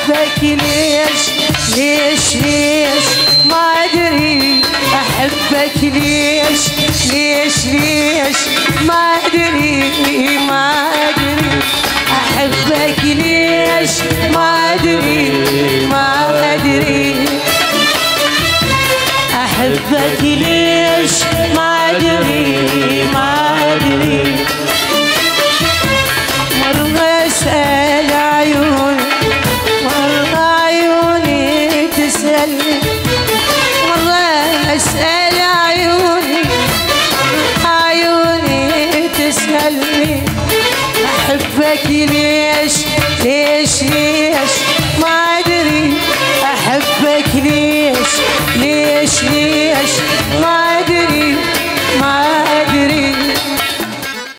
أحبك ليش ليش ليش ما أدري أحبك ليش ليش ليش ما أدري ما أدري أحبك ليش ما أدري ما أدري أحبك ليش ما أدري ما أدري مرة أسأل عيوني مرة عيوني تسألني مرة أسأل عيوني عيوني تسألني أحبك ليش ليش ليش ما أدري أحبك ليش ليش ليش ما